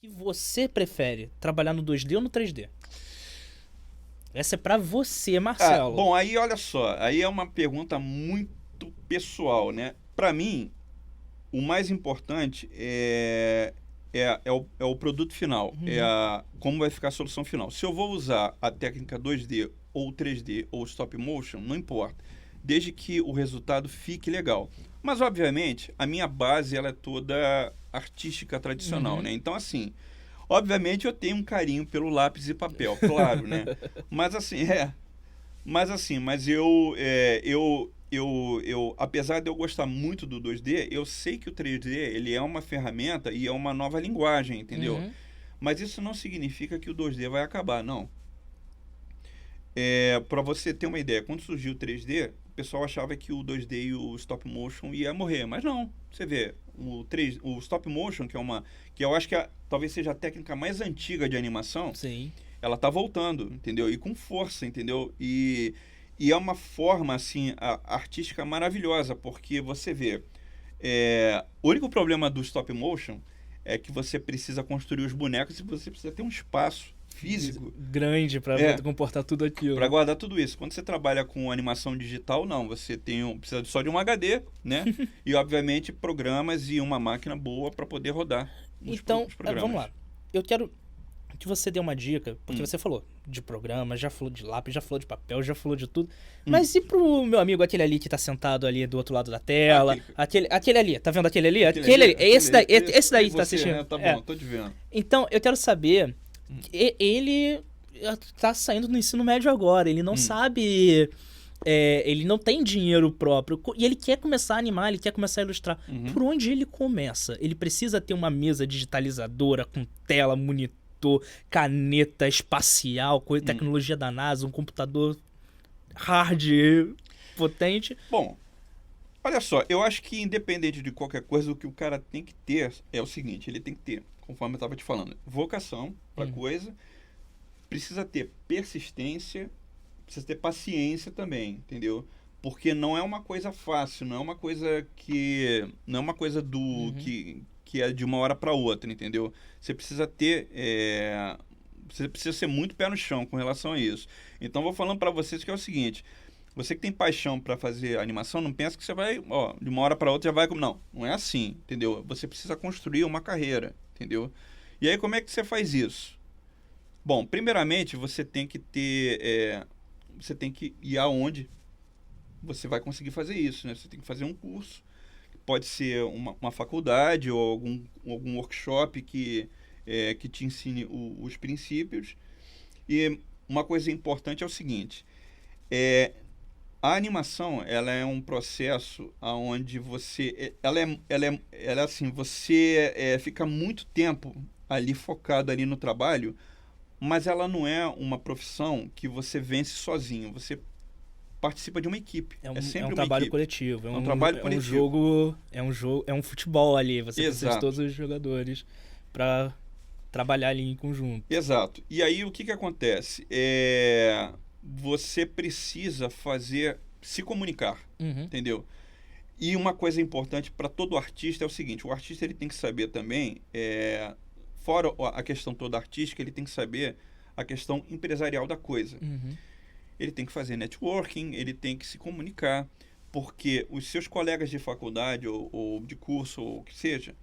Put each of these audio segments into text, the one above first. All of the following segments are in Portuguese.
que você prefere, trabalhar no 2D ou no 3D? Essa é pra você, Marcelo. Bom, aí olha só, aí é uma pergunta muito pessoal, né? Para mim, o mais importante é o produto final, como vai ficar a solução final. Se eu vou usar a técnica 2D ou 3D ou stop motion, não importa, desde que o resultado fique legal. Mas, obviamente, a minha base ela é toda artística tradicional, né? Então, assim, obviamente eu tenho um carinho pelo lápis e papel, claro, né? Mas assim, apesar de eu gostar muito do 2D, eu sei que o 3D ele é uma ferramenta e é uma nova linguagem, entendeu? Mas isso não significa que o 2D vai acabar, não. Para você ter uma ideia, quando surgiu o 3D, o pessoal achava que o 2D e o stop motion ia morrer, mas não. Você vê, o stop motion, que eu acho que talvez seja a técnica mais antiga de animação, Sim. ela tá voltando, entendeu? E com força, entendeu? E é uma forma, assim, artística maravilhosa, porque você vê, o único problema do stop motion é que você precisa construir os bonecos e você precisa ter um espaço físico grande pra poder comportar tudo aquilo. para guardar tudo isso. Quando você trabalha com animação digital, não, você precisa só de um HD, né? E, obviamente, programas e uma máquina boa para poder rodar os programas. Vamos lá. Eu quero que você dê uma dica, porque você falou de programa, já falou de lápis, já falou de papel, já falou de tudo. Mas e pro meu amigo, aquele ali que tá sentado ali do outro lado da tela? Aquele ali, tá vendo aquele ali? Aquele ali. Esse daí que tá assistindo. Tá bom, tô te vendo. Então, eu quero saber, ele tá saindo do ensino médio agora, ele não sabe... ele não tem dinheiro próprio e ele quer começar a animar, ele quer começar a ilustrar. Por onde ele começa? Ele precisa ter uma mesa digitalizadora com tela, monitor, caneta espacial, tecnologia da NASA, um computador hard potente. Bom, olha só, eu acho que independente de qualquer coisa, o que o cara tem que ter é o seguinte, ele tem que ter, conforme eu estava te falando, vocação para coisa, precisa ter persistência, precisa ter paciência também, entendeu? Porque não é uma coisa fácil, não é uma coisa que é de uma hora para outra, entendeu? Você precisa ter você precisa ser muito pé no chão com relação a isso. Então vou falando para vocês que é o seguinte, você que tem paixão para fazer animação, não pensa que você vai, de uma hora para outra já vai, não é assim, entendeu? Você precisa construir uma carreira, entendeu? E aí como é que você faz isso? Bom, primeiramente você tem que ter você tem que ir aonde você vai conseguir fazer isso, né? Você tem que fazer um curso, pode ser uma faculdade ou algum workshop que te ensine os princípios. E uma coisa importante é o seguinte, a animação ela é um processo onde você assim, você fica muito tempo ali focado ali no trabalho, mas ela não é uma profissão que você vence sozinho, você participa de uma equipe. É sempre um uma trabalho equipe. coletivo. É um trabalho coletivo. É um futebol ali. Você precisa de Exato. todos os jogadores para trabalhar ali em conjunto. Exato. E aí o que acontece? Você precisa se comunicar, entendeu? E uma coisa importante para todo artista é o seguinte, o artista ele tem que saber também, fora a questão toda artística, ele tem que saber a questão empresarial da coisa. Ele tem que fazer networking, ele tem que se comunicar, porque os seus colegas de faculdade ou de curso, ou o que seja,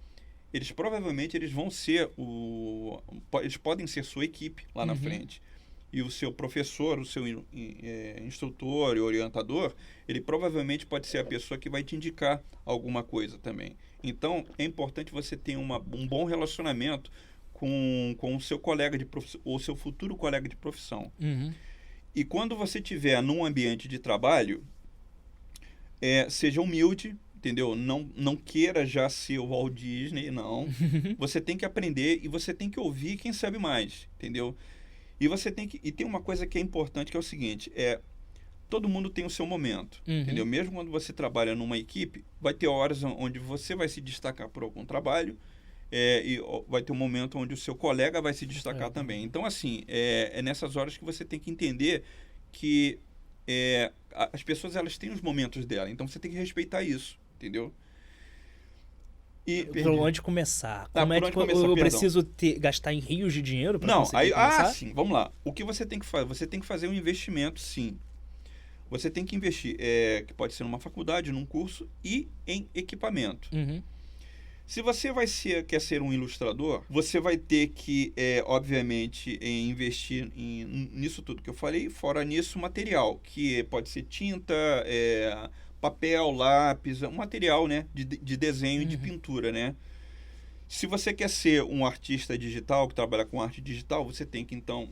eles provavelmente vão ser eles podem ser sua equipe lá na frente. E o seu professor, o seu instrutor e orientador, ele provavelmente pode ser a pessoa que vai te indicar alguma coisa também. Então, é importante você ter um bom relacionamento com o seu colega de profissão, ou seu futuro colega de profissão. E quando você estiver num ambiente de trabalho, seja humilde, entendeu? Não queira já ser o Walt Disney, não. Você tem que aprender e você tem que ouvir quem sabe mais, entendeu? E tem uma coisa que é importante, que é o seguinte, todo mundo tem o seu momento, entendeu? Mesmo quando você trabalha numa equipe, vai ter horas onde você vai se destacar por algum trabalho, e vai ter um momento onde o seu colega vai se destacar também. Então, assim, é nessas horas que você tem que entender que as pessoas elas têm os momentos dela, então você tem que respeitar isso, entendeu? Por onde começar? Como é que eu preciso gastar em rios de dinheiro para conseguir começar? Sim, vamos lá. O que você tem que fazer? Você tem que fazer um investimento, sim. Você tem que investir, que pode ser numa faculdade, num curso e em equipamento. Se você quer ser um ilustrador, você vai ter que, obviamente, investir nisso tudo que eu falei. Fora nisso, material, que pode ser tinta, papel, lápis, um material, né, de desenho e de pintura, né? Se você quer ser um artista digital, que trabalha com arte digital, você tem que, então,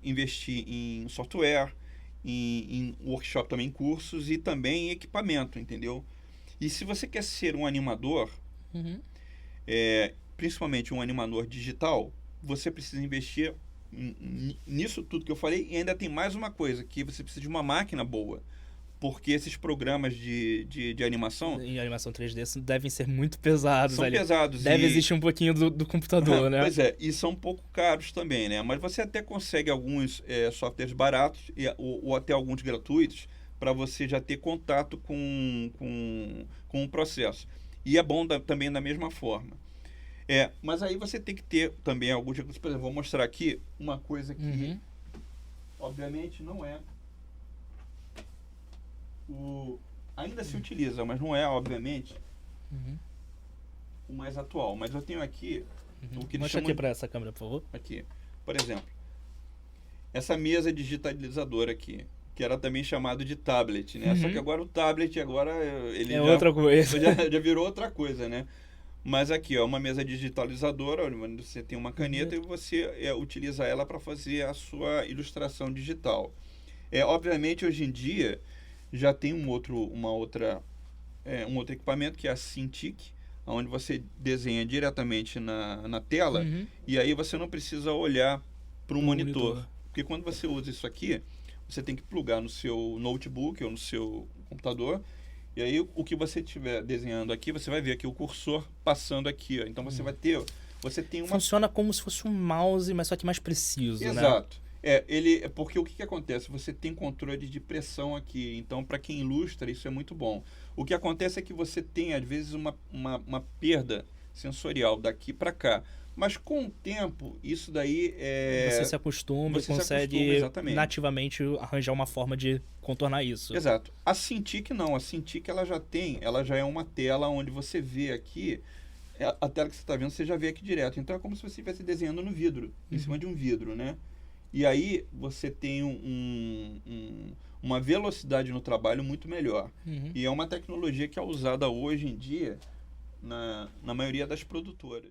investir em software, em workshop também, em cursos e também em equipamento, entendeu? E se você quer ser um animador, principalmente um animador digital, você precisa investir nisso tudo que eu falei. E ainda tem mais uma coisa, que você precisa de uma máquina boa. Porque esses programas de animação... Em animação 3D devem ser muito pesados. São pesados. Deve existir um pouquinho do computador, né? Pois é, e são um pouco caros também, né? Mas você até consegue alguns softwares baratos ou até alguns gratuitos para você já ter contato com o processo. E é bom também da mesma forma. Mas aí você tem que ter também alguns recursos. Por exemplo, vou mostrar aqui uma coisa que, obviamente, não é... ainda se utiliza, mas não é, obviamente, o mais atual. Mas eu tenho aqui o que eles Mostra chamam... aqui para essa câmera, por favor. Aqui. Por exemplo, essa mesa digitalizadora aqui, que era também chamado de tablet, né? Só que agora o tablet, ele outra coisa. Já virou outra coisa, né? Mas aqui, ó, uma mesa digitalizadora, onde você tem uma caneta e você utiliza ela para fazer a sua ilustração digital. Obviamente, hoje em dia, já tem um outro equipamento, que é a Cintiq, onde você desenha diretamente na tela, e aí você não precisa olhar para um monitor. Porque quando você usa isso aqui, você tem que plugar no seu notebook ou no seu computador, e aí o que você estiver desenhando aqui, você vai ver aqui o cursor passando aqui. Ó. Então você vai ter... Funciona como se fosse um mouse, mas só que mais preciso, né? Exato. Porque o que acontece? Você tem controle de pressão aqui, então para quem ilustra isso é muito bom. O que acontece é que você tem às vezes uma perda sensorial daqui para cá, mas com o tempo isso daí você se acostuma e consegue nativamente arranjar uma forma de contornar isso. Exato. A Cintiq não, a Cintiq ela já é uma tela onde você vê aqui, a tela que você está vendo você já vê aqui direto, então é como se você estivesse desenhando no vidro, em cima de um vidro, né? E aí você tem uma velocidade no trabalho muito melhor. E é uma tecnologia que é usada hoje em dia na maioria das produtoras.